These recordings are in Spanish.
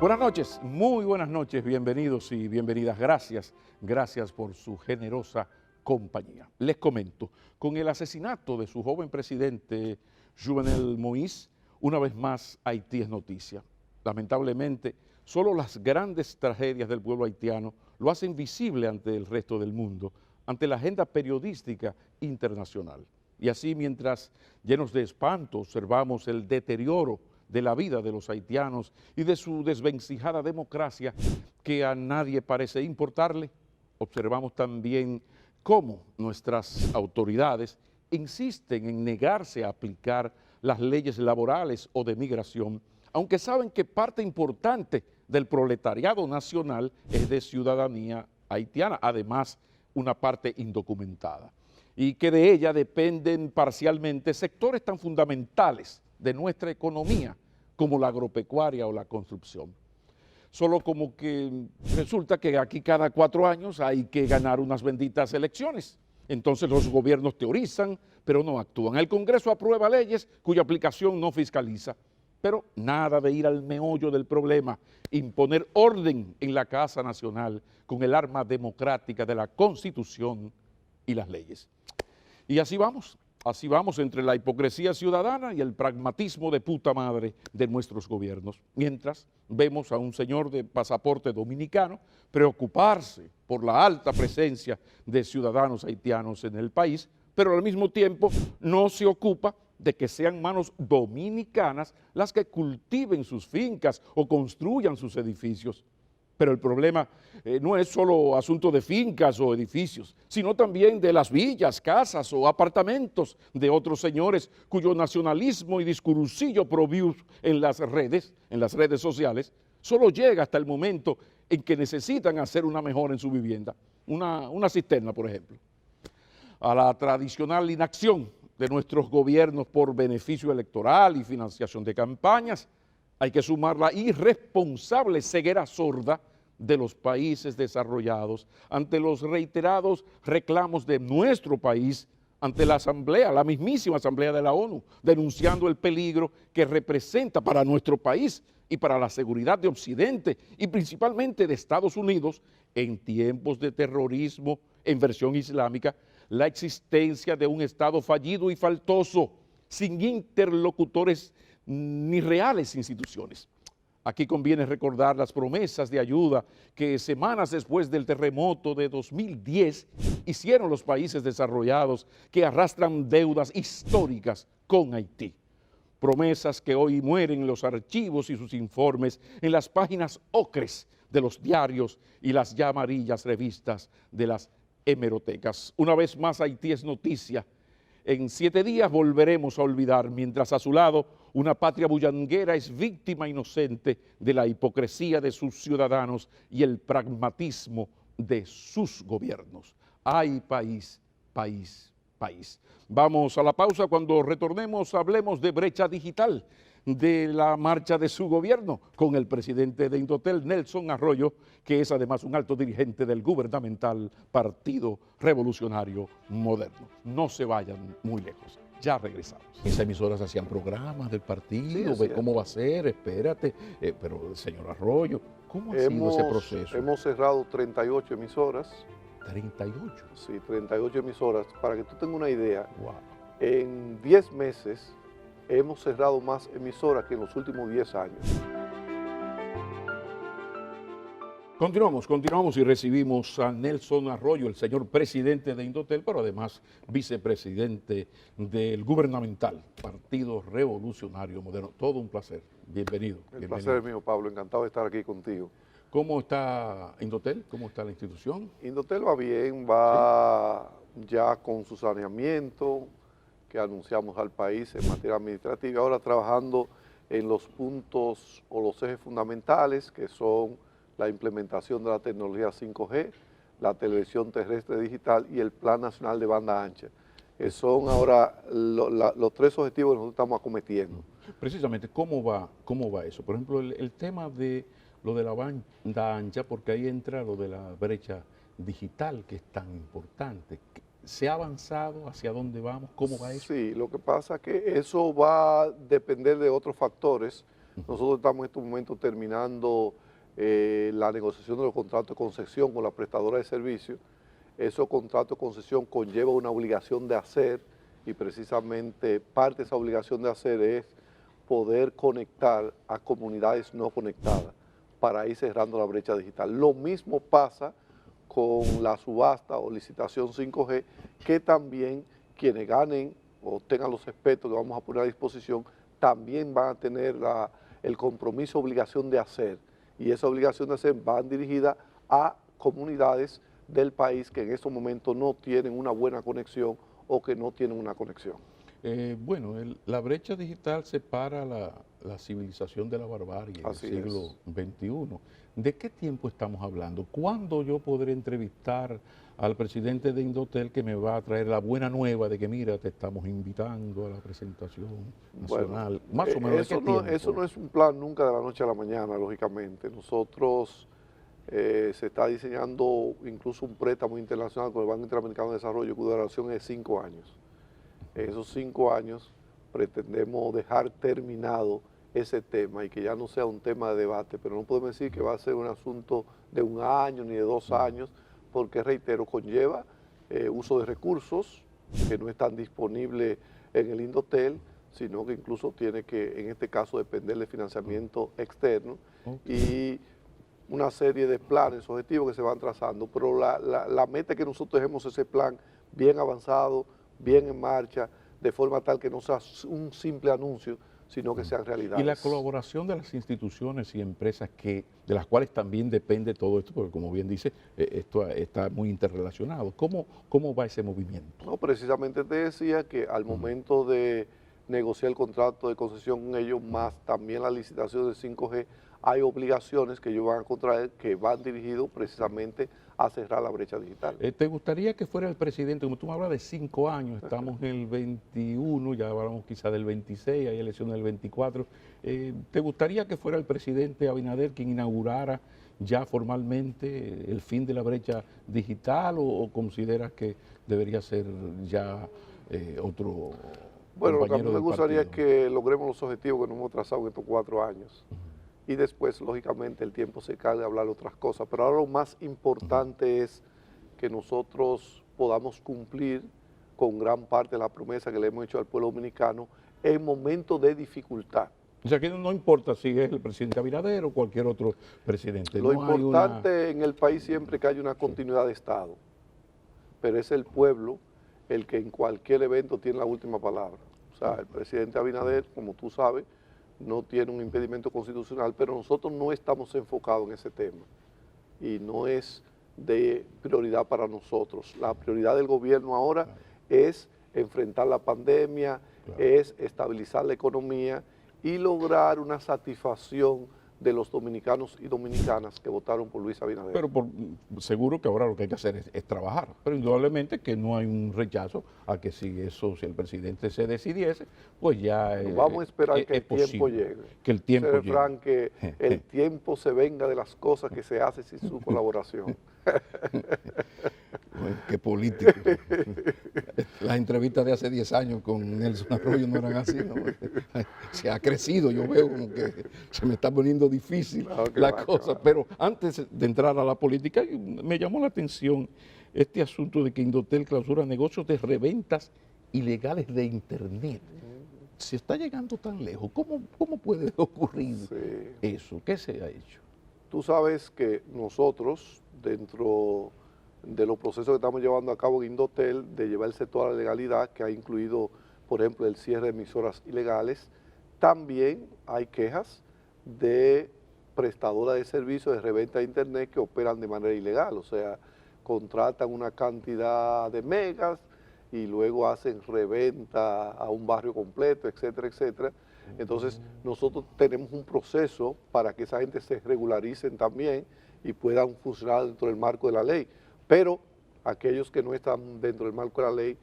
Buenas noches, muy buenas noches, bienvenidos y bienvenidas. Gracias por su generosa compañía. Les comento, con el asesinato de su joven presidente Jovenel Moïse, una vez más Haití es noticia. Lamentablemente, solo las grandes tragedias del pueblo haitiano lo hacen visible ante el resto del mundo, ante la agenda periodística internacional. Y así, mientras llenos de espanto observamos el deterioro de la vida de los haitianos y de su desvencijada democracia que a nadie parece importarle, observamos también cómo nuestras autoridades insisten en negarse a aplicar las leyes laborales o de migración, aunque saben que parte importante del proletariado nacional es de ciudadanía haitiana, además una parte indocumentada, y que de ella dependen parcialmente sectores tan fundamentales de nuestra economía como la agropecuaria o la construcción. Solo como que resulta que aquí cada 4 años hay que ganar unas benditas elecciones. Entonces los gobiernos teorizan, pero no actúan. El Congreso aprueba leyes cuya aplicación no fiscaliza. Pero nada de ir al meollo del problema, imponer orden en la Casa Nacional con el arma democrática de la Constitución y las leyes. Y así vamos entre la hipocresía ciudadana y el pragmatismo de puta madre de nuestros gobiernos, mientras vemos a un señor de pasaporte dominicano preocuparse por la alta presencia de ciudadanos haitianos en el país, pero al mismo tiempo no se ocupa de que sean manos dominicanas las que cultiven sus fincas o construyan sus edificios. Pero el problema no es solo asunto de fincas o edificios, sino también de las villas, casas o apartamentos de otros señores cuyo nacionalismo y discursillo provius en las redes sociales, solo llega hasta el momento en que necesitan hacer una mejora en su vivienda, una cisterna, por ejemplo. A la tradicional inacción de nuestros gobiernos por beneficio electoral y financiación de campañas, hay que sumar la irresponsable ceguera sorda de los países desarrollados ante los reiterados reclamos de nuestro país ante la Asamblea, la mismísima Asamblea de la ONU, denunciando el peligro que representa para nuestro país y para la seguridad de Occidente y principalmente de Estados Unidos en tiempos de terrorismo en versión islámica, la existencia de un Estado fallido y faltoso, sin interlocutores ni reales instituciones. Aquí conviene recordar las promesas de ayuda que semanas después del terremoto de 2010 hicieron los países desarrollados que arrastran deudas históricas con Haití. Promesas que hoy mueren en los archivos y sus informes en las páginas ocres de los diarios y las ya amarillas revistas de las hemerotecas. Una vez más, Haití es noticia. En 7 días volveremos a olvidar, mientras a su lado una patria bullanguera es víctima inocente de la hipocresía de sus ciudadanos y el pragmatismo de sus gobiernos. ¡Ay, país, país, país! Vamos a la pausa. Cuando retornemos hablemos de brecha digital, de la marcha de su gobierno con el presidente de Indotel, Nelson Arroyo, que es además un alto dirigente del gubernamental Partido Revolucionario Moderno. No se vayan muy lejos, ya regresamos. Esas emisoras hacían programas del partido, Sí, cómo va a ser, espérate, pero señor Arroyo, ¿cómo ha sido ese proceso? Hemos cerrado 38 emisoras. 38. Sí, 38 emisoras. Para que tú tengas una idea, Wow. en 10 meses hemos cerrado más emisoras que en los últimos 10 años. Continuamos y recibimos a Nelson Arroyo, el señor presidente de Indotel, pero además vicepresidente del gubernamental Partido Revolucionario Moderno. Todo un placer. Bienvenido. El placer es mío, Pablo. Encantado de estar aquí contigo. ¿Cómo está Indotel? ¿Cómo está la institución? Indotel va bien, va ya con su saneamiento que anunciamos al país en materia administrativa, ahora trabajando en los puntos o los ejes fundamentales que son la implementación de la tecnología 5G, la televisión terrestre digital y el Plan Nacional de Banda Ancha. Son ahora los tres objetivos que nosotros estamos acometiendo. Precisamente, ¿cómo va eso? Por ejemplo, el tema de lo de la banda ancha, porque ahí entra lo de la brecha digital, que es tan importante. ¿Se ha avanzado? ¿Hacia dónde vamos? ¿Cómo va eso? Sí, lo que pasa es que eso va a depender de otros factores. Nosotros estamos en estos momentos terminando la negociación de los contratos de concesión con la prestadora de servicios. Esos contratos de concesión conlleva una obligación de hacer y precisamente parte de esa obligación de hacer es poder conectar a comunidades no conectadas para ir cerrando la brecha digital. Lo mismo pasa con la subasta o licitación 5G, que también quienes ganen o tengan los expertos que vamos a poner a disposición, también van a tener el compromiso, obligación de hacer. Y esa obligación de hacer va dirigida a comunidades del país que en estos momentos no tienen una buena conexión o que no tienen una conexión. Bueno, la brecha digital separa la civilización de la barbarie del siglo XXI. ¿De qué tiempo estamos hablando? ¿Cuándo yo podré entrevistar al presidente de Indotel que me va a traer la buena nueva de que mira, te estamos invitando a la presentación nacional? Bueno, más o menos, ¿de qué tiempo? Eso no es un plan nunca de la noche a la mañana, lógicamente. Nosotros se está diseñando incluso un préstamo internacional con el Banco Interamericano de Desarrollo cuya duración es 5 años. En esos 5 años pretendemos dejar terminado ese tema y que ya no sea un tema de debate, pero no podemos decir que va a ser un asunto de 1 año ni de 2 años, porque, reitero, conlleva uso de recursos que no están disponibles en el Indotel, sino que incluso tiene que, en este caso, depender de financiamiento externo y una serie de planes, objetivos que se van trazando, pero la meta es que nosotros dejemos ese plan bien avanzado, bien en marcha, de forma tal que no sea un simple anuncio, sino que sean realidades. Y la colaboración de las instituciones y empresas de las cuales también depende todo esto, porque como bien dice, esto está muy interrelacionado. ¿Cómo va ese movimiento? No, precisamente te decía que al momento de negociar el contrato de concesión con ellos, más también la licitación de 5G, hay obligaciones que ellos van a contraer que van dirigidos precisamente a cerrar la brecha digital. ¿Te gustaría que fuera el presidente, como tú me hablas de 5 años, estamos en el 21, ya hablamos quizá del 26, hay elecciones del 24, ¿te gustaría que fuera el presidente Abinader quien inaugurara ya formalmente el fin de la brecha digital o consideras que debería ser ya otro Bueno, lo que a mí compañero me del gustaría es partido? que logremos los objetivos que nos hemos trazado en estos 4 años. Y después, lógicamente, el tiempo se encarga de hablar de otras cosas. Pero ahora lo más importante es que nosotros podamos cumplir con gran parte de la promesa que le hemos hecho al pueblo dominicano en momentos de dificultad. O sea, que no importa si es el presidente Abinader o cualquier otro presidente. Lo no hay importante en el país siempre es que haya una continuidad de Estado, pero es el pueblo el que en cualquier evento tiene la última palabra. O sea, el presidente Abinader, como tú sabes, no tiene un impedimento constitucional, pero nosotros no estamos enfocados en ese tema y no es de prioridad para nosotros. La prioridad del gobierno ahora es enfrentar la pandemia, es estabilizar la economía y lograr una satisfacción de los dominicanos y dominicanas que votaron por Luis Abinader. Pero seguro que ahora lo que hay que hacer es trabajar, pero indudablemente que no hay un rechazo a que si el presidente se decidiese, pues ya vamos a esperar que el tiempo posible, llegue. que el tiempo llegue. Refrán, que el tiempo se venga de las cosas que se hacen sin su colaboración. Bueno, qué político. Las entrevistas de hace 10 años con Nelson Arroyo no eran así, ¿no? Se ha crecido, yo veo como que se me está poniendo difícil la cosa. Pero antes de entrar a la política, me llamó la atención este asunto de que Indotel clausura negocios de reventas ilegales de Internet. Se está llegando tan lejos, ¿cómo puede ocurrir eso? ¿Qué se ha hecho? Tú sabes que nosotros, dentro de los procesos que estamos llevando a cabo en Indotel, de llevar el sector a la legalidad, que ha incluido, por ejemplo, el cierre de emisoras ilegales, también hay quejas de prestadoras de servicios de reventa de Internet que operan de manera ilegal, o sea, contratan una cantidad de megas y luego hacen reventa a un barrio completo, etcétera, etcétera. Entonces, nosotros tenemos un proceso para que esa gente se regularicen también y puedan funcionar dentro del marco de la ley. Pero aquellos que no están dentro del marco de la ley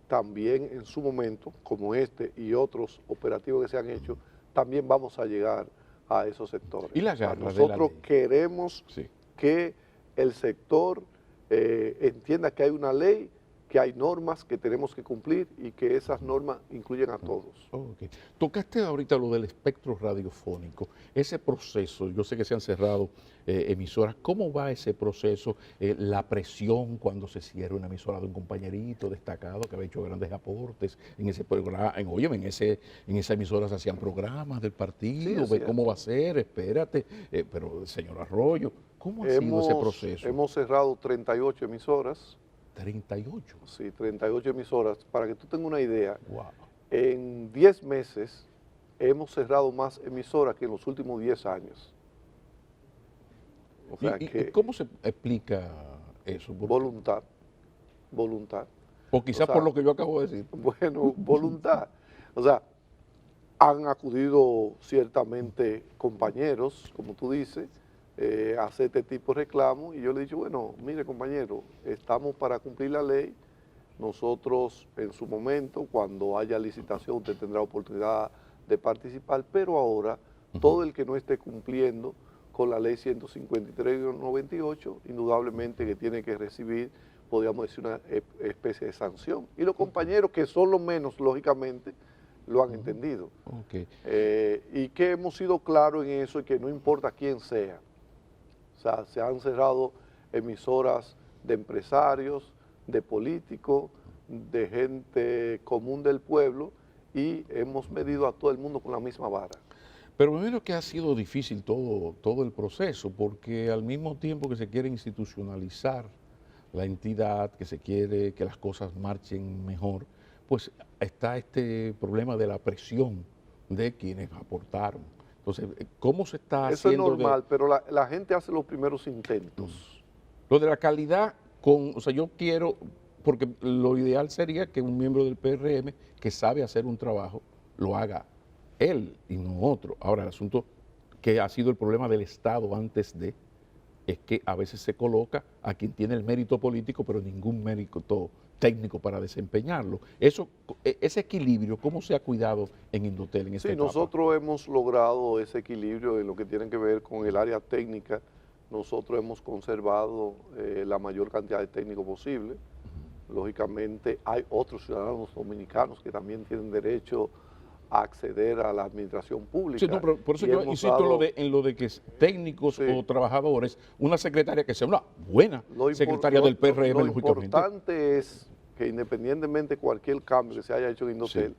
también en su momento, como este y otros operativos que se han hecho, también vamos a llegar a esos sectores. Y la O sea, garra de la nosotros ley. queremos Sí. que el sector entienda que hay una ley, que hay normas que tenemos que cumplir y que esas normas incluyen a todos. Ok. Tocaste ahorita lo del espectro radiofónico. Ese proceso, yo sé que se han cerrado emisoras. ¿Cómo va ese proceso? La presión cuando se cierra una emisora de un compañerito destacado que había hecho grandes aportes en ese programa. Óyeme, en esa emisora se hacían programas del partido. Sí, es Ve cómo va a cierto. ser, espérate. Pero, señor Arroyo, ¿cómo ha sido ese proceso? Hemos cerrado 38 emisoras. 38. Sí, 38 emisoras. Para que tú tengas una idea, Wow. en 10 meses hemos cerrado más emisoras que en los últimos 10 años. O sea ¿Y cómo se explica eso? voluntad, voluntad. O quizás sea, por lo que yo acabo de decir. Bueno, voluntad. O sea, han acudido ciertamente compañeros, como tú dices, a hacer este tipo de reclamos y yo le he dicho, bueno, mire compañero, estamos para cumplir la ley, nosotros en su momento, cuando haya licitación, usted tendrá oportunidad de participar, pero ahora todo el que no esté cumpliendo con la ley 153-98, indudablemente que tiene que recibir, podríamos decir, una especie de sanción. Y los compañeros, que son los menos, lógicamente, lo han entendido. Okay. Y que hemos sido claros en eso y que no importa quién sea. O sea, se han cerrado emisoras de empresarios, de políticos, de gente común del pueblo y hemos medido a todo el mundo con la misma vara. Pero me imagino que ha sido difícil todo el proceso, porque al mismo tiempo que se quiere institucionalizar la entidad, que se quiere que las cosas marchen mejor, pues está este problema de la presión de quienes aportaron. Entonces, ¿cómo se está Eso es haciendo? normal, pero la gente hace los primeros intentos. Lo de la calidad, o sea, yo quiero, porque lo ideal sería que un miembro del PRM que sabe hacer un trabajo, lo haga él y no otro. Ahora, el asunto que ha sido el problema del Estado antes de, es que a veces se coloca a quien tiene el mérito político, pero ningún mérito técnico para desempeñarlo. Ese equilibrio, ¿cómo se ha cuidado en Indotel en esta Sí, etapa? nosotros hemos logrado ese equilibrio en lo que tiene que ver con el área técnica. Nosotros hemos conservado la mayor cantidad de técnicos posible. Lógicamente hay otros ciudadanos dominicanos que también tienen derecho a acceder a la administración pública. Sí, no, pero por eso Y yo hemos insisto dado, en lo de que técnicos Sí. o trabajadores, una secretaria que sea una buena secretaria del PRM, lo lógicamente. importante es que independientemente de cualquier cambio que se haya hecho en Indotel,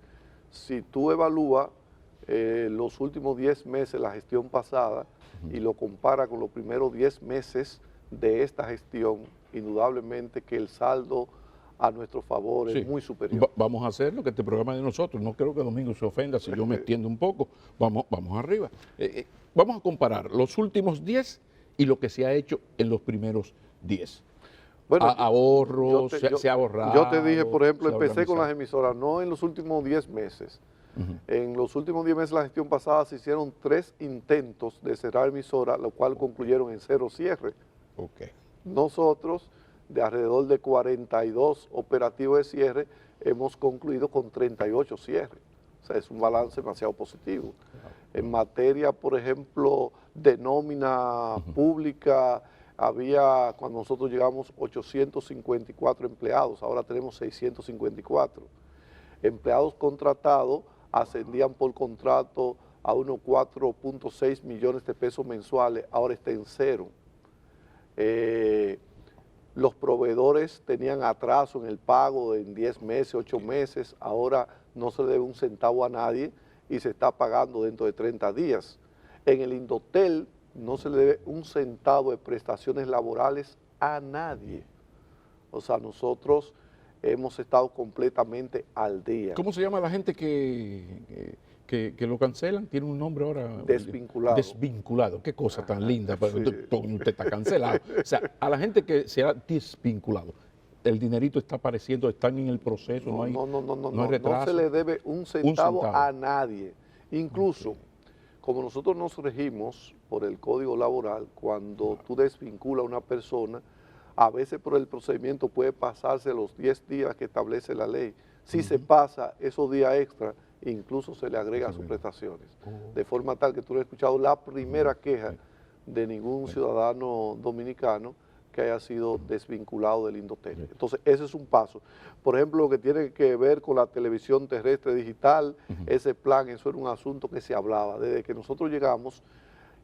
si tú evalúas los últimos 10 meses, la gestión pasada, y lo comparas con los primeros 10 meses de esta gestión, indudablemente que el saldo a nuestro favor Sí. es muy superior. Vamos a hacer lo que este programa es de nosotros. No creo que Domingo se ofenda si yo me extiendo un poco. Vamos arriba. Vamos a comparar los últimos 10 y lo que se ha hecho en los primeros 10. Bueno, Ahorros, se ha ahorrado. Yo te dije, por ejemplo, se ha empecé con las organizado. emisoras, no en los últimos 10 meses. En los últimos 10 meses de la gestión pasada se hicieron 3 intentos de cerrar emisoras, lo cual concluyeron en 0 cierre. Ok. Nosotros, de alrededor de 42 operativos de cierre, hemos concluido con 38 cierres. O sea, es un balance demasiado positivo. En materia, por ejemplo, de nómina pública, cuando nosotros llegamos, 854 empleados, ahora tenemos 654. Empleados contratados ascendían por contrato a unos 4.6 millones de pesos mensuales, ahora está en 0. Los proveedores tenían atraso en el pago en 10 meses, 8 meses, ahora no se le debe un centavo a nadie y se está pagando dentro de 30 días. En el Indotel no se le debe un centavo de prestaciones laborales a nadie. O sea, nosotros hemos estado completamente al día. ¿Cómo se llama la gente que lo cancelan? Tiene un nombre ahora. Desvinculado. Desvinculado. Qué cosa tan linda. sí. Usted está cancelado. O sea, a la gente que se ha desvinculado, el dinerito está apareciendo, están en el proceso, no hay retraso. No se le debe un centavo a nadie. Incluso, como nosotros nos regimos por el Código Laboral, cuando tú desvinculas a una persona, a veces por el procedimiento puede pasarse los 10 días que establece la ley. Si se pasa esos días extra, incluso se le agrega a sus prestaciones. De forma tal que tú no has escuchado la primera queja de ningún ciudadano dominicano que haya sido desvinculado del Indotel. Entonces, ese es un paso. Por ejemplo, lo que tiene que ver con la televisión terrestre digital, ese plan, eso era un asunto que se hablaba. Desde que nosotros llegamos,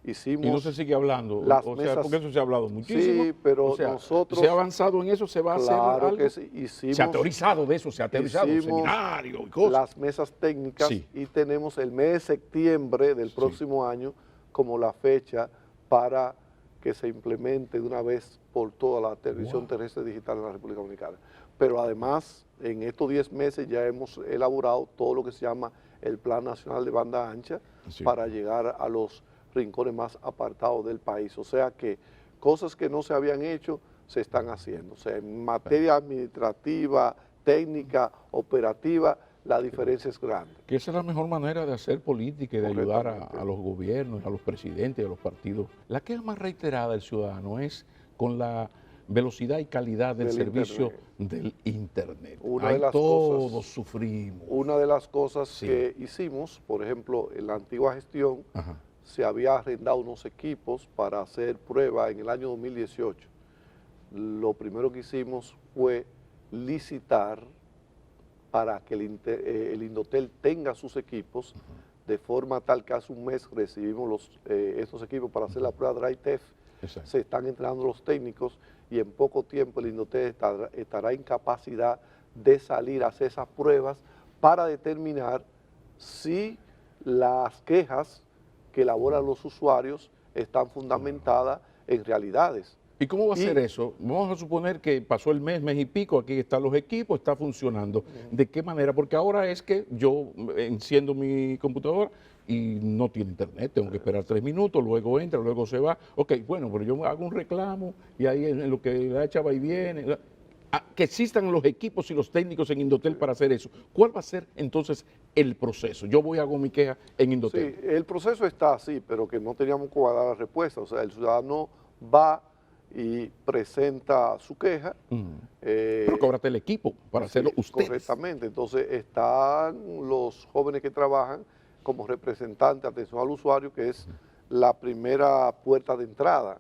hicimos... Y no se sigue hablando, las o sea, mesas, porque eso se ha hablado muchísimo. Sí, pero o sea, nosotros... ¿se ha avanzado en eso? ¿Se va a hacer algo? Que sí, hicimos... Se ha teorizado de eso, se ha teorizado, seminarios y cosas. Las mesas técnicas y tenemos el mes de septiembre del próximo año como la fecha para que se implemente de una vez por toda la televisión terrestre digital en la República Dominicana. Pero además, en estos 10 meses ya hemos elaborado todo lo que se llama el Plan Nacional de Banda Ancha para llegar a los rincones más apartados del país. O sea que cosas que no se habían hecho se están haciendo. O sea, en materia administrativa, técnica, operativa, la diferencia es grande. Que esa es la mejor manera de hacer política y de ayudar a los gobiernos, a los presidentes, a los partidos. La queja más reiterada del ciudadano es con la velocidad y calidad del servicio del Internet. Todos sufrimos. Una de las cosas que hicimos, por ejemplo, en la antigua gestión, se había arrendado unos equipos para hacer prueba en el año 2018. Lo primero que hicimos fue licitar para que el Indotel tenga sus equipos, de forma tal que hace un mes recibimos estos equipos para hacer la prueba Drive Test. Se están entrenando los técnicos y en poco tiempo el Indotel estará en capacidad de salir a hacer esas pruebas para determinar si las quejas que elaboran los usuarios están fundamentadas en realidades. ¿Y cómo va a ser eso? Vamos a suponer que pasó el mes y pico, aquí están los equipos, está funcionando. ¿De qué manera? Porque ahora es que yo enciendo mi computadora y no tiene internet, tengo que esperar 3 minutos, luego entra, luego se va. Ok, bueno, pero yo hago un reclamo y ahí en lo que la echa va y viene. Que existan los equipos y los técnicos en Indotel para hacer eso. ¿Cuál va a ser entonces el proceso? Yo voy y hago mi queja en Indotel. Sí, el proceso está así, pero que no teníamos que dar la respuesta. O sea, el ciudadano va y presenta su queja. Pero cóbrate el equipo para hacerlo ustedes. Correctamente. Entonces están los jóvenes que trabajan como representantes de atención al usuario, que es la primera puerta de entrada.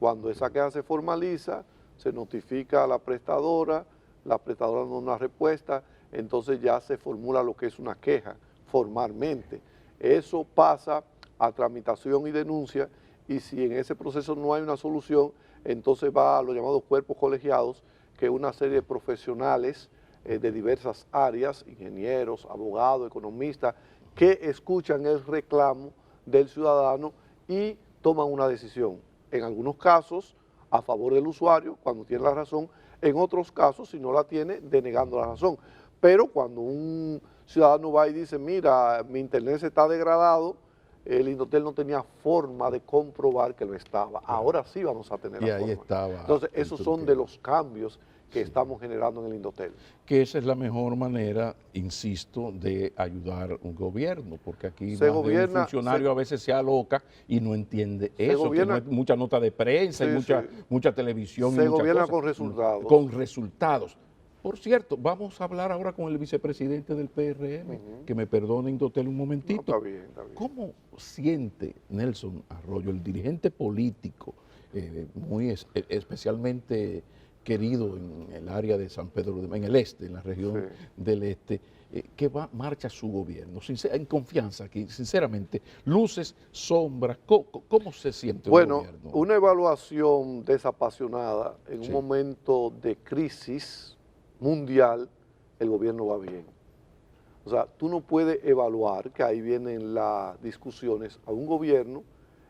Cuando esa queja se formaliza, se notifica a la prestadora da una respuesta, entonces ya se formula lo que es una queja formalmente. Eso pasa a tramitación y denuncia, y si en ese proceso no hay una solución, entonces va a los llamados cuerpos colegiados, que es una serie de profesionales de diversas áreas, ingenieros, abogados, economistas, que escuchan el reclamo del ciudadano y toman una decisión. En algunos casos, a favor del usuario, cuando tiene la razón; en otros casos, si no la tiene, denegando la razón. Pero cuando un ciudadano va y dice, mira, mi internet se está degradado, el Indotel no tenía forma de comprobar que lo estaba. Ahora sí vamos a tener la forma. Estaba. Entonces, esos son de los cambios que estamos generando en el Indotel. Que esa es la mejor manera, insisto, de ayudar a un gobierno, porque aquí un funcionario a veces se aloca y no entiende eso, que no hay mucha nota de prensa, y mucha televisión. Se gobierna con resultados. Con resultados. Por cierto, vamos a hablar ahora con el vicepresidente del PRM, que me perdone Indotel un momentito. No, está bien, está bien. ¿Cómo siente Nelson Arroyo, el dirigente político, muy especialmente querido en el área de San Pedro, en el este, en la región del este, que marcha su gobierno, en confianza aquí, sinceramente, luces, sombras, ¿cómo se siente el gobierno? Bueno, una evaluación desapasionada en un momento de crisis mundial, el gobierno va bien. O sea, tú no puedes evaluar, que ahí vienen las discusiones, a un gobierno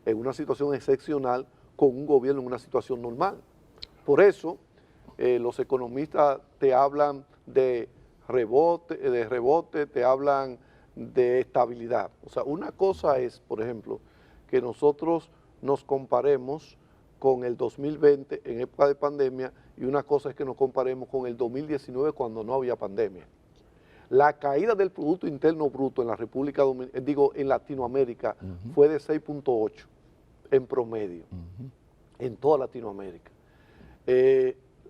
en una situación excepcional con un gobierno en una situación normal. Por eso, los economistas te hablan de rebote, te hablan de estabilidad. O sea, una cosa es, por ejemplo, que nosotros nos comparemos con el 2020 en época de pandemia, y una cosa es que nos comparemos con el 2019 cuando no había pandemia. La caída del Producto Interno Bruto en la República Dominicana, en Latinoamérica, fue de 6.8 en promedio, en toda Latinoamérica.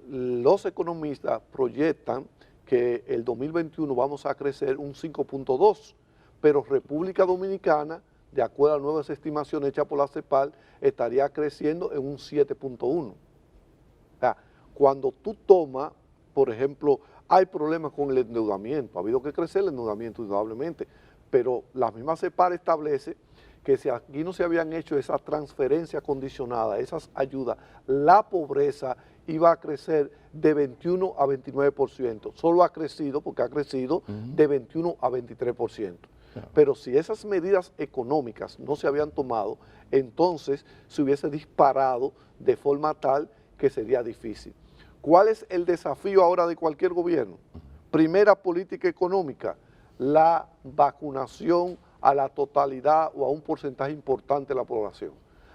Los economistas proyectan que el 2021 vamos a crecer un 5.2, pero República Dominicana, de acuerdo a nuevas estimaciones hechas por la CEPAL, estaría creciendo en un 7.1. O sea, cuando tú tomas, por ejemplo, hay problemas con el endeudamiento, ha habido que crecer el endeudamiento indudablemente, pero la misma CEPAL establece que si aquí no se habían hecho esas transferencias condicionadas, esas ayudas, la pobreza iba a crecer de 21 a 29%. Solo ha crecido, porque ha crecido de 21 a 23%. Claro. Pero si esas medidas económicas no se habían tomado, entonces se hubiese disparado de forma tal que sería difícil. ¿Cuál es el desafío ahora de cualquier gobierno? Primera política económica, la vacunación a la totalidad o a un porcentaje importante de la población.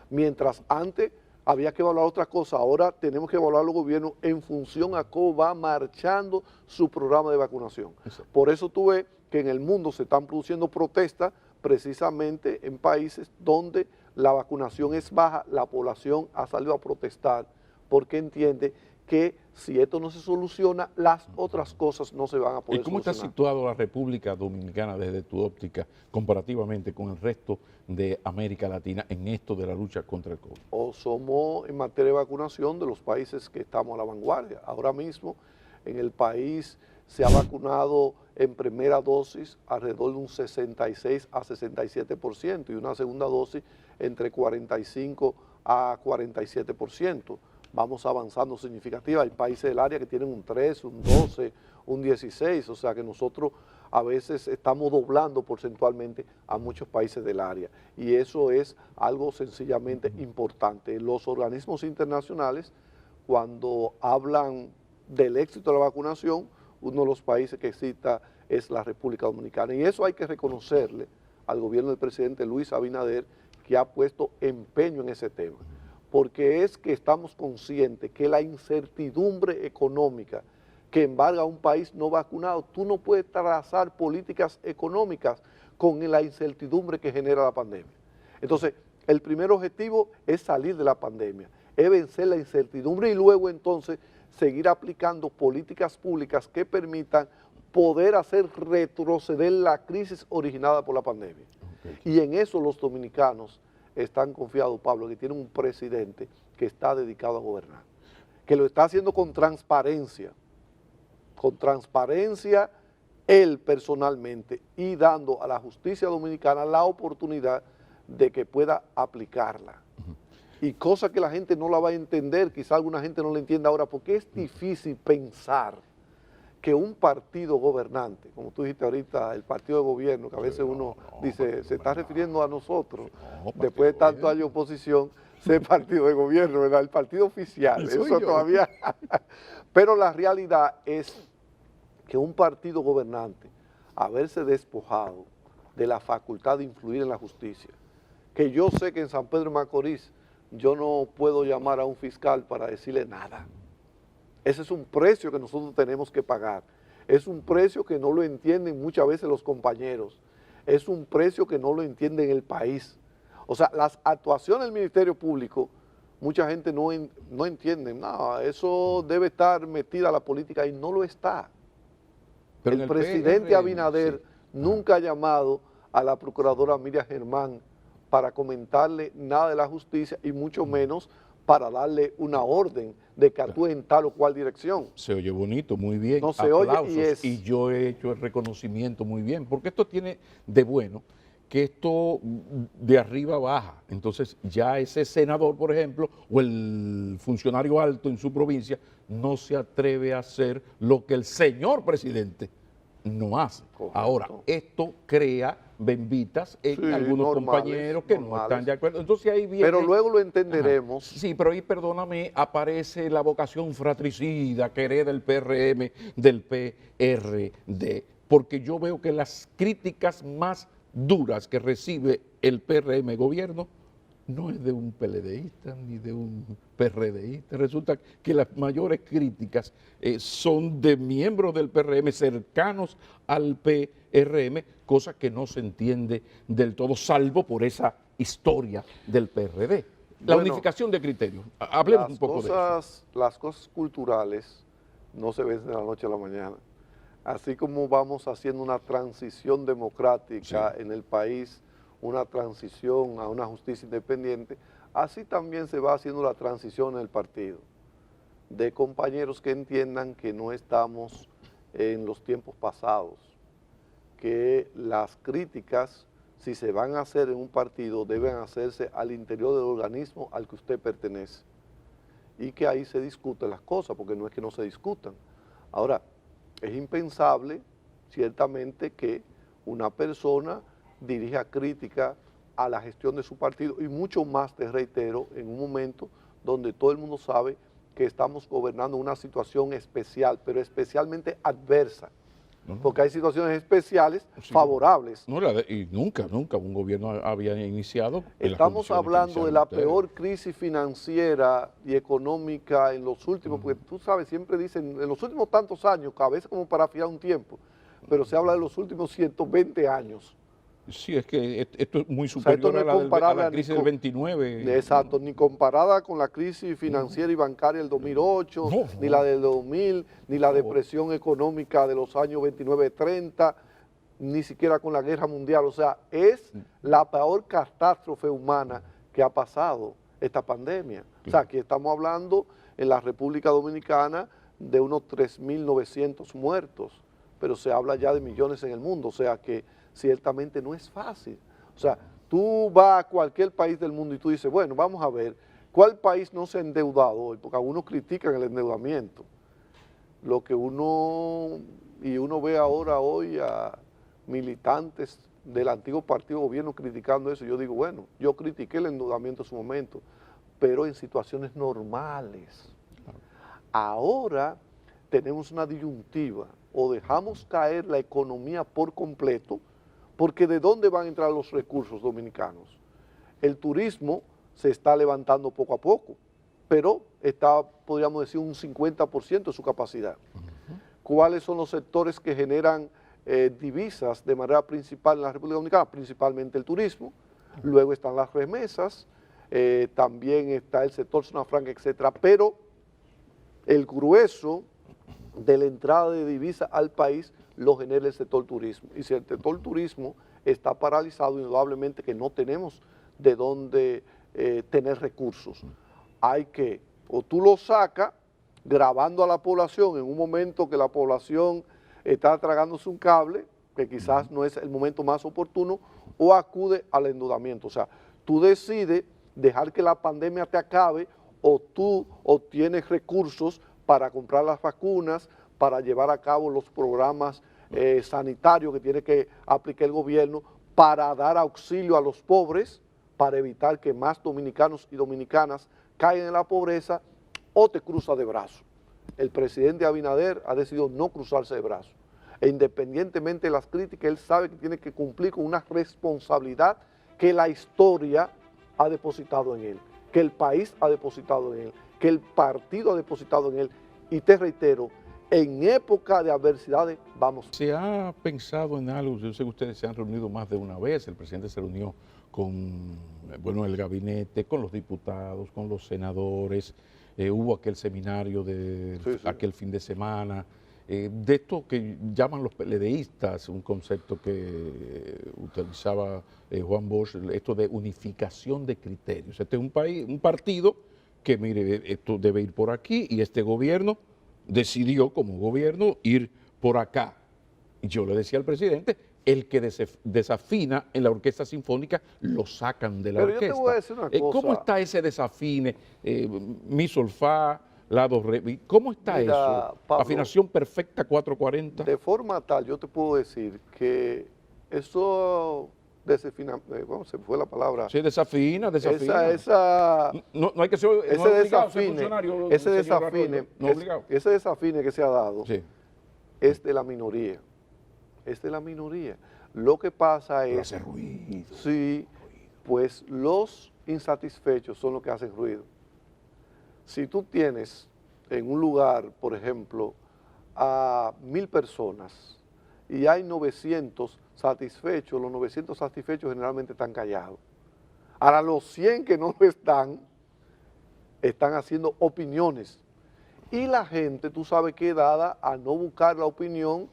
Mientras antes había que evaluar otras cosas, ahora tenemos que evaluar los gobiernos en función a cómo va marchando su programa de vacunación. Exacto. Por eso tú ves que en el mundo se están produciendo protestas precisamente en países donde la vacunación es baja, la población ha salido a protestar porque entiende que si esto no se soluciona, las otras cosas no se van a poder solucionar. ¿Y cómo está situado la República Dominicana desde tu óptica comparativamente con el resto de América Latina en esto de la lucha contra el COVID? O somos en materia de vacunación de los países que estamos a la vanguardia. Ahora mismo en el país se ha vacunado en primera dosis alrededor de un 66 a 67% y una segunda dosis entre 45 a 47%. Vamos avanzando significativa. Hay países del área que tienen un 13, un 12, un 16, o sea que nosotros a veces estamos doblando porcentualmente a muchos países del área y eso es algo sencillamente importante. Los organismos internacionales, cuando hablan del éxito de la vacunación, uno de los países que cita es la República Dominicana y eso hay que reconocerle al gobierno del presidente Luis Abinader, que ha puesto empeño en ese tema, porque es que estamos conscientes que la incertidumbre económica que embarga a un país no vacunado, tú no puedes trazar políticas económicas con la incertidumbre que genera la pandemia. Entonces, el primer objetivo es salir de la pandemia, es vencer la incertidumbre y luego entonces seguir aplicando políticas públicas que permitan poder hacer retroceder la crisis originada por la pandemia. Okay. Y en eso los dominicanos están confiados, Pablo, que tienen un presidente que está dedicado a gobernar, que lo está haciendo con transparencia él personalmente y dando a la justicia dominicana la oportunidad de que pueda aplicarla. Y cosa que la gente no la va a entender, quizá alguna gente no la entienda ahora, porque es difícil pensar que un partido gobernante, como tú dijiste ahorita, el partido de gobierno, que a veces uno dice, se está refiriendo a nosotros, después de tantos años de oposición, ser partido de gobierno, ¿verdad? El partido oficial, eso todavía. Pero la realidad es que un partido gobernante, haberse despojado de la facultad de influir en la justicia, que yo sé que en San Pedro de Macorís yo no puedo llamar a un fiscal para decirle nada. Ese es un precio que nosotros tenemos que pagar. Es un precio que no lo entienden muchas veces los compañeros. Es un precio que no lo entiende el país. O sea, las actuaciones del Ministerio Público, mucha gente no entiende. No, eso debe estar metida a la política y no lo está. Pero el presidente Abinader nunca ha llamado a la procuradora Miriam Germán para comentarle nada de la justicia y mucho menos para darle una orden de que actúe en tal o cual dirección. Se oye bonito, muy bien, no se aplausos, oye y yo he hecho el reconocimiento muy bien, porque esto tiene de bueno que esto de arriba baja. Entonces ya ese senador, por ejemplo, o el funcionario alto en su provincia, no se atreve a hacer lo que el señor presidente no hace. Correcto. Ahora, esto crea bembitas en algunos compañeros que no están de acuerdo. Entonces ahí viene... Pero luego lo entenderemos. Sí, pero ahí, perdóname, aparece la vocación fratricida que hereda del PRM, del PRD, porque yo veo que las críticas más duras que recibe el PRM gobierno no es de un PLDista ni de un PRDista. Resulta que las mayores críticas son de miembros del PRM cercanos al PRM, cosa que no se entiende del todo, salvo por esa historia del PRD. La unificación de criterios. Hablemos un poco de eso. Las cosas culturales no se ven de la noche a la mañana. así como vamos haciendo una transición democrática en el país, una transición a una justicia independiente, así también se va haciendo la transición en el partido, de compañeros que entiendan que no estamos en los tiempos pasados, que las críticas, si se van a hacer en un partido, deben hacerse al interior del organismo al que usted pertenece, y que ahí se discuten las cosas, porque no es que no se discutan. Ahora, es impensable, ciertamente, que una persona dirija crítica a la gestión de su partido, y mucho más, te reitero, en un momento donde todo el mundo sabe que estamos gobernando una situación especial, pero especialmente adversa, porque hay situaciones especiales favorables. No, y nunca un gobierno había iniciado. Estamos hablando de la peor crisis financiera y económica en los últimos, porque tú sabes, siempre dicen, en los últimos tantos años, a veces como para fijar un tiempo, pero se habla de los últimos 120 años. Sí, es que esto es muy superior a la crisis del 29. Exacto, ni comparada con la crisis financiera y bancaria del 2008, ni la del 2000, ni la depresión económica de los años 29-30, ni siquiera con la guerra mundial. O sea, es la peor catástrofe humana que ha pasado esta pandemia. O sea, aquí estamos hablando en la República Dominicana de unos 3.900 muertos, pero se habla ya de millones en el mundo, o sea que ciertamente no es fácil. O sea, tú vas a cualquier país del mundo y tú dices, bueno, vamos a ver, ¿cuál país no se ha endeudado hoy? Porque algunos critican el endeudamiento. Lo que uno ve ahora hoy a militantes del antiguo partido gobierno criticando eso, yo digo, bueno, yo critiqué el endeudamiento en su momento, pero en situaciones normales. Ahora tenemos una disyuntiva, o dejamos caer la economía por completo, porque ¿de dónde van a entrar los recursos dominicanos? El turismo se está levantando poco a poco, pero está, podríamos decir, un 50% de su capacidad. ¿Cuáles son los sectores que generan divisas de manera principal en la República Dominicana? Principalmente el turismo, luego están las remesas, también está el sector zona franca, etcétera, pero el grueso de la entrada de divisas al país lo genera el sector turismo. Y si el sector turismo está paralizado, indudablemente que no tenemos de dónde tener recursos. Hay que, o tú lo sacas grabando a la población en un momento que la población está tragándose un cable, que quizás no es el momento más oportuno, o acude al endeudamiento. O sea, tú decides dejar que la pandemia te acabe, o tú obtienes recursos para comprar las vacunas, para llevar a cabo los programas sanitarios que tiene que aplicar el gobierno, para dar auxilio a los pobres, para evitar que más dominicanos y dominicanas caigan en la pobreza, o te cruzas de brazos. El presidente Abinader ha decidido no cruzarse de brazos. E independientemente de las críticas, él sabe que tiene que cumplir con una responsabilidad que la historia ha depositado en él, que el país ha depositado en él, que el partido ha depositado en él. Y te reitero, en época de adversidades vamos. ¿Se ha pensado en algo? Yo sé que ustedes se han reunido más de una vez, el presidente se reunió con, bueno, el gabinete, con los diputados, con los senadores, hubo aquel seminario de aquel fin de semana, de esto que llaman los PLDistas, un concepto que utilizaba Juan Bosch, esto de unificación de criterios. Este es un partido que, mire, esto debe ir por aquí, y este gobierno decidió como gobierno ir por acá. Y yo le decía al presidente, el que desafina en la orquesta sinfónica lo sacan de la orquesta. Pero yo te voy a decir una cosa. ¿Cómo está ese desafine? Mi, sol, fa, la, do, re, ¿cómo está Mira, eso? Pablo, afinación perfecta 440. De forma tal, yo te puedo decir que eso desafina, bueno, se fue la palabra. Sí, desafina. No hay que ser, ese desafine que se ha dado es de la minoría. Es de la minoría. Lo que pasa es... hace ruido. Sí, pues los insatisfechos son los que hacen ruido. Si tú tienes en un lugar, por ejemplo, a 1000 personas y hay 900 satisfechos, los 900 satisfechos generalmente están callados. Ahora los 100 que no lo están haciendo opiniones. Y la gente, tú sabes que es dada a no buscar la opinión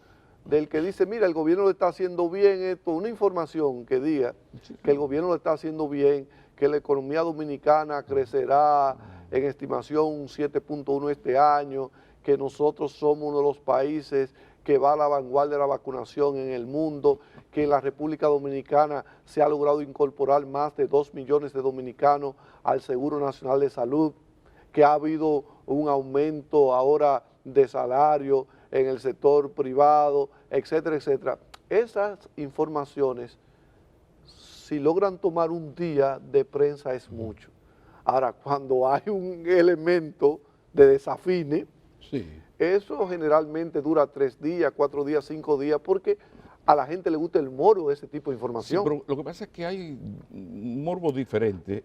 del que dice, mira, el gobierno lo está haciendo bien esto, una información que diga que el gobierno lo está haciendo bien, que la economía dominicana crecerá en estimación un 7.1 este año, que nosotros somos uno de los países que va a la vanguardia de la vacunación en el mundo, que en la República Dominicana se ha logrado incorporar más de 2 millones de dominicanos al Seguro Nacional de Salud, que ha habido un aumento ahora de salario en el sector privado, etcétera, etcétera. Esas informaciones, si logran tomar un día de prensa, es mucho. Ahora, cuando hay un elemento de desafine, Sí. eso generalmente dura 3 días, 4 días, 5 días, porque a la gente le gusta el morbo de ese tipo de Sí, información. pero lo que pasa es que hay morbos diferentes.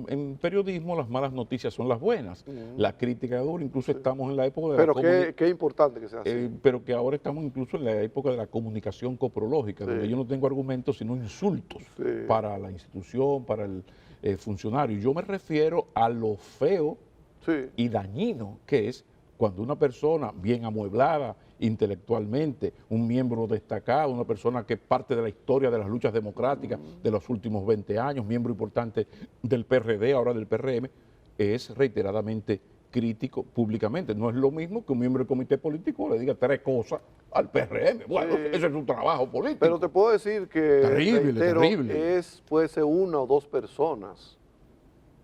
En periodismo las malas noticias son las buenas, la crítica dura, incluso estamos en la época de Pero la comunicación. qué importante que sea así. Pero que ahora estamos incluso en la época de la comunicación coprológica, donde yo no tengo argumentos sino insultos para la institución, para el funcionario. Yo me refiero a lo feo Sí. y dañino que es cuando una persona bien amueblada intelectualmente, un miembro destacado, una persona que es parte de la historia de las luchas democráticas de los últimos 20 años, miembro importante del PRD, ahora del PRM, es reiteradamente crítico públicamente. No es lo mismo que un miembro del comité político le diga 3 cosas al PRM. Bueno, ese es su trabajo político. Pero te puedo decir que, Terrible, reitero, terrible. puede ser 1 o 2 personas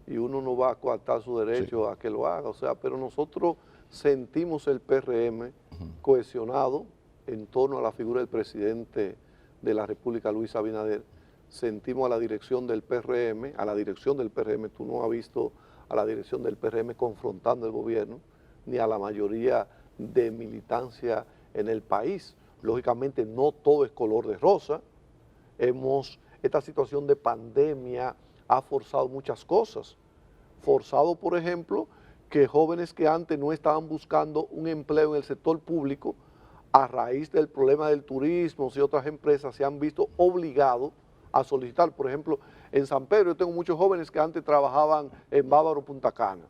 y uno no va a coartar su derecho a que lo haga. O sea, pero nosotros sentimos el PRM cohesionado en torno a la figura del presidente de la República, Luis Abinader. Sentimos a la dirección del PRM, tú no has visto a la dirección del PRM confrontando el gobierno, ni a la mayoría de militancia en el país. Lógicamente no todo es color de rosa. Esta situación de pandemia ha forzado muchas cosas. Forzado, por ejemplo, que jóvenes que antes no estaban buscando un empleo en el sector público, a raíz del problema del turismo y otras empresas se han visto obligados a solicitar. Por ejemplo, en San Pedro yo tengo muchos jóvenes que antes trabajaban en Bávaro, Punta Cana.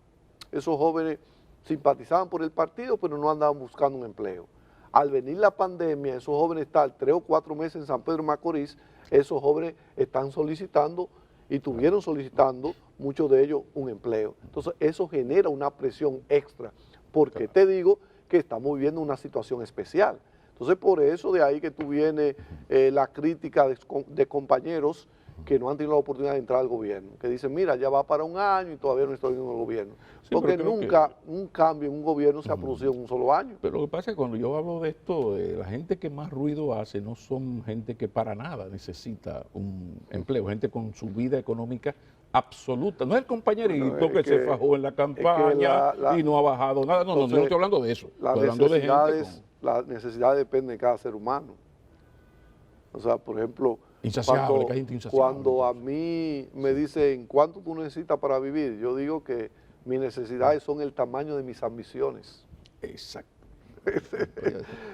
Esos jóvenes simpatizaban por el partido, pero no andaban buscando un empleo. Al venir la pandemia, esos jóvenes están 3 o 4 meses en San Pedro de Macorís, esos jóvenes están solicitando y estuvieron solicitando, muchos de ellos, un empleo. Entonces, eso genera una presión extra, porque te digo que estamos viviendo una situación especial. Entonces, por eso de ahí que tú vienes la crítica de compañeros que no han tenido la oportunidad de entrar al gobierno, que dicen, mira, ya va para 1 año y todavía no estoy en el gobierno. Sí, porque nunca un cambio en un gobierno se ha producido en un solo año. Pero lo que pasa es que cuando yo hablo de esto, la gente que más ruido hace no son gente que para nada necesita un empleo, gente con su vida económica absoluta. No es el compañerito Bueno, que se fajó en la campaña y no ha bajado nada. No, entonces, yo no estoy hablando de eso. Estoy hablando de gente las necesidades dependen de cada ser humano. O sea, por ejemplo, insaciable, que hay gente insaciable. Cuando a mí me dicen, ¿cuánto tú necesitas para vivir? Yo digo que mis necesidades son el tamaño de mis ambiciones. Exacto.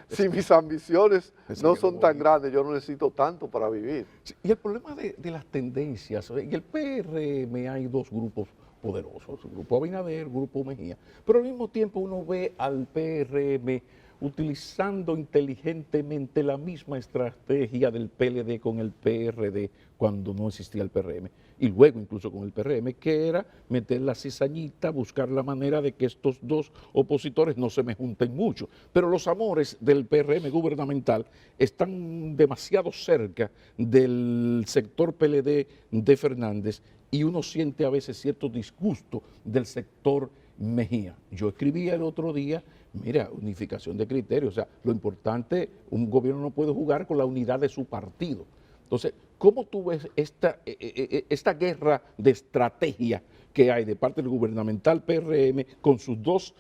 Si mis ambiciones no son tan grandes, yo no necesito tanto para vivir. Sí, y el problema de las tendencias, en el PRM hay 2 grupos poderosos, el grupo Abinader, el grupo Mejía, pero al mismo tiempo uno ve al PRM utilizando inteligentemente la misma estrategia del PLD con el PRD cuando no existía el PRM, y luego incluso con el PRM, que era meter la cizañita, buscar la manera de que estos 2 opositores no se me junten mucho. Pero los amores del PRM gubernamental están demasiado cerca del sector PLD de Fernández y uno siente a veces cierto disgusto del sector Mejía. Yo escribía el otro día, mira, unificación de criterios, o sea, lo importante, un gobierno no puede jugar con la unidad de su partido. Entonces, ¿cómo tú ves esta guerra de estrategia que hay de parte del gubernamental PRM con sus 2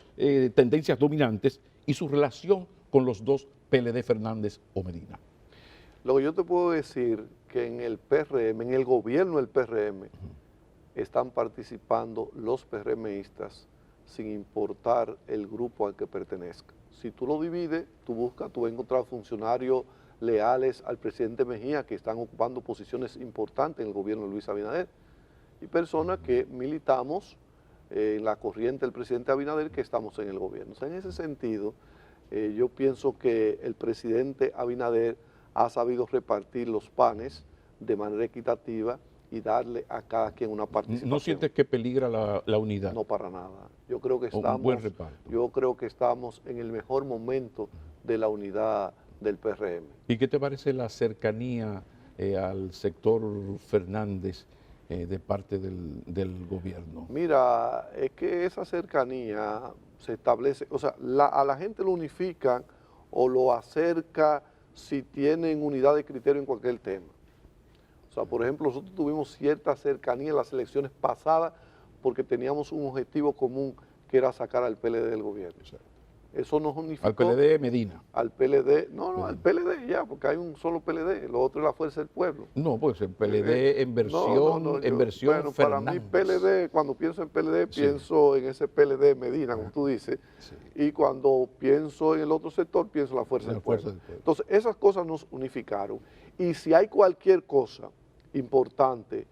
tendencias dominantes y su relación con los 2 PLD Fernández o Medina? Lo que yo te puedo decir que en el PRM, en el gobierno del PRM, están participando los PRMistas sin importar el grupo al que pertenezca. Si tú lo divides, tú vas a encontrar funcionarios leales al presidente Mejía que están ocupando posiciones importantes en el gobierno de Luis Abinader y personas que militamos en la corriente del presidente Abinader que estamos en el gobierno. O sea, en ese sentido, Yo pienso que el presidente Abinader ha sabido repartir los panes de manera equitativa y darle a cada quien una participación. ¿No sientes que peligra la unidad? No, para nada. Yo creo que Un buen reparto. yo creo que estamos en el mejor momento de la unidad del PRM. ¿Y qué te parece la cercanía al sector Fernández de parte del gobierno? Mira, es que esa cercanía se establece, o sea, a la gente lo unifican o lo acerca si tienen unidad de criterio en cualquier tema. O sea, por ejemplo, nosotros tuvimos cierta cercanía en las elecciones pasadas porque teníamos un objetivo común que era sacar al PLD del gobierno. Eso nos unificó. Al PLD Medina. Al PLD, no, al PLD ya, porque hay un solo PLD, lo otro es la Fuerza del Pueblo. No, pues el PLD en versión, bueno, para mí PLD, cuando pienso en PLD, pienso en ese PLD Medina, como tú dices, y cuando pienso en el otro sector, pienso en la Fuerza del Pueblo. Entonces, esas cosas nos unificaron, y si hay cualquier cosa importante,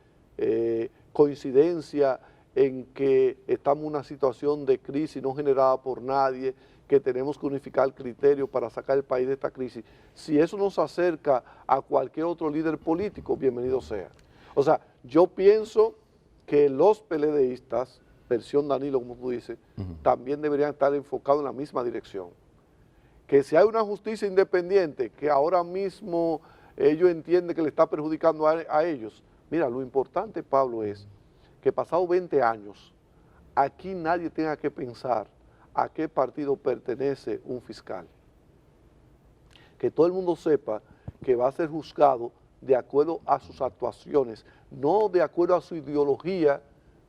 coincidencia en que estamos en una situación de crisis no generada por nadie, que tenemos que unificar el criterio para sacar el país de esta crisis. Si eso nos acerca a cualquier otro líder político, bienvenido sea. O sea, yo pienso que los PLDistas, versión Danilo, como tú dices, también deberían estar enfocados en la misma dirección. Que si hay una justicia independiente, que ahora mismo ellos entienden que le está perjudicando a ellos. Mira, lo importante, Pablo, es que pasados 20 años, aquí nadie tenga que pensar a qué partido pertenece un fiscal. Que todo el mundo sepa que va a ser juzgado de acuerdo a sus actuaciones, no de acuerdo a su ideología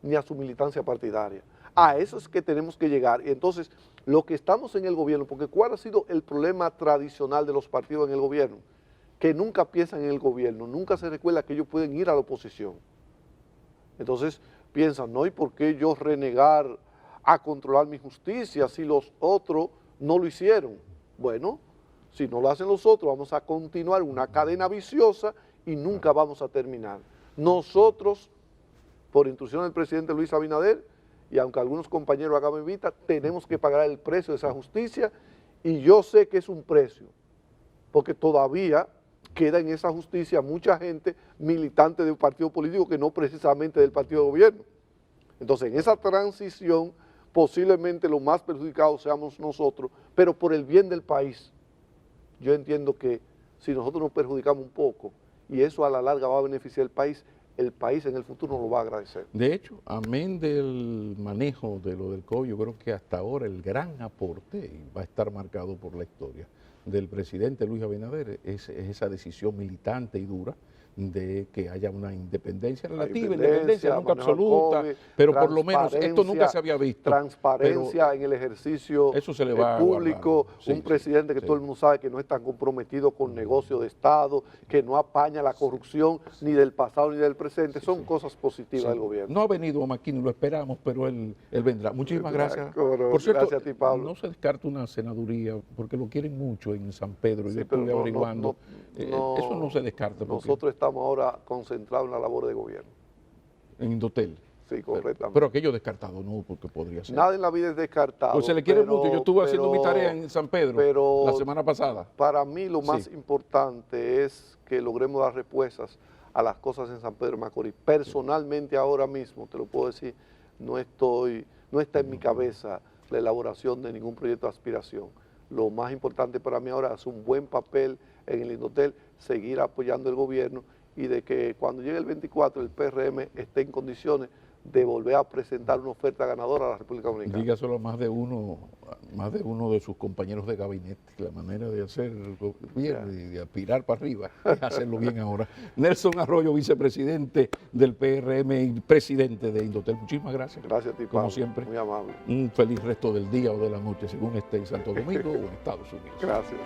ni a su militancia partidaria. A eso es que tenemos que llegar. Y entonces, lo que estamos en el gobierno, porque ¿cuál ha sido el problema tradicional de los partidos en el gobierno? Que nunca piensan en el gobierno, nunca se recuerda que ellos pueden ir a la oposición. Entonces, piensan, ¿no? ¿Y por qué yo renegar a controlar mi justicia si los otros no lo hicieron? Bueno, si no lo hacen los otros, vamos a continuar una cadena viciosa y nunca vamos a terminar. Nosotros, por instrucción del presidente Luis Abinader, y aunque algunos compañeros hagan vista, tenemos que pagar el precio de esa justicia, y yo sé que es un precio, porque todavía queda en esa justicia mucha gente militante de un partido político que no precisamente del partido de gobierno. Entonces, en esa transición, posiblemente los más perjudicados seamos nosotros, pero por el bien del país, yo entiendo que si nosotros nos perjudicamos un poco y eso a la larga va a beneficiar al país, el país en el futuro nos lo va a agradecer. De hecho, amén del manejo de lo del COVID, yo creo que hasta ahora el gran aporte, y va a estar marcado por la historia, del presidente Luis Abinader es esa decisión militante y dura de que haya una independencia relativa, independencia nunca absoluta, pero por lo menos esto nunca se había visto. Transparencia en el ejercicio eso se le va público, sí, un presidente que todo el mundo sabe que no está comprometido con negocios de Estado, que no apaña la corrupción ni del pasado ni del presente, son cosas positivas del gobierno. No ha venido a Maquini, lo esperamos, pero él vendrá. Muchísimas gracias. Por cierto, gracias a ti, Pablo. No se descarta una senaduría, porque lo quieren mucho en San Pedro, yo estuve averiguando. Eso no se descarta. Nosotros estamos ahora concentrados en la labor de gobierno. En Indotel. Sí, correctamente. Pero aquello descartado no, porque podría ser. Nada en la vida es descartado. Pues se le quiere mucho. Yo estuve haciendo mi tarea en San Pedro la semana pasada. Para mí lo más importante es que logremos dar respuestas a las cosas en San Pedro de Macorís. Personalmente ahora mismo, te lo puedo decir, no está en mi cabeza la elaboración de ningún proyecto de aspiración. Lo más importante para mí ahora es un buen papel en el Indotel, seguir apoyando el gobierno y de que cuando llegue el 24 el PRM esté en condiciones de volver a presentar una oferta ganadora a la República Dominicana. Dígaselo a más de uno de sus compañeros de gabinete. La manera de hacer bien y de aspirar para arriba es hacerlo bien ahora. Nelson Arroyo, vicepresidente del PRM y presidente de Indotel. Muchísimas gracias. Gracias a ti, como Pablo. siempre. Muy amable. Un feliz resto del día o de la noche, según esté en Santo Domingo o en Estados Unidos. Gracias.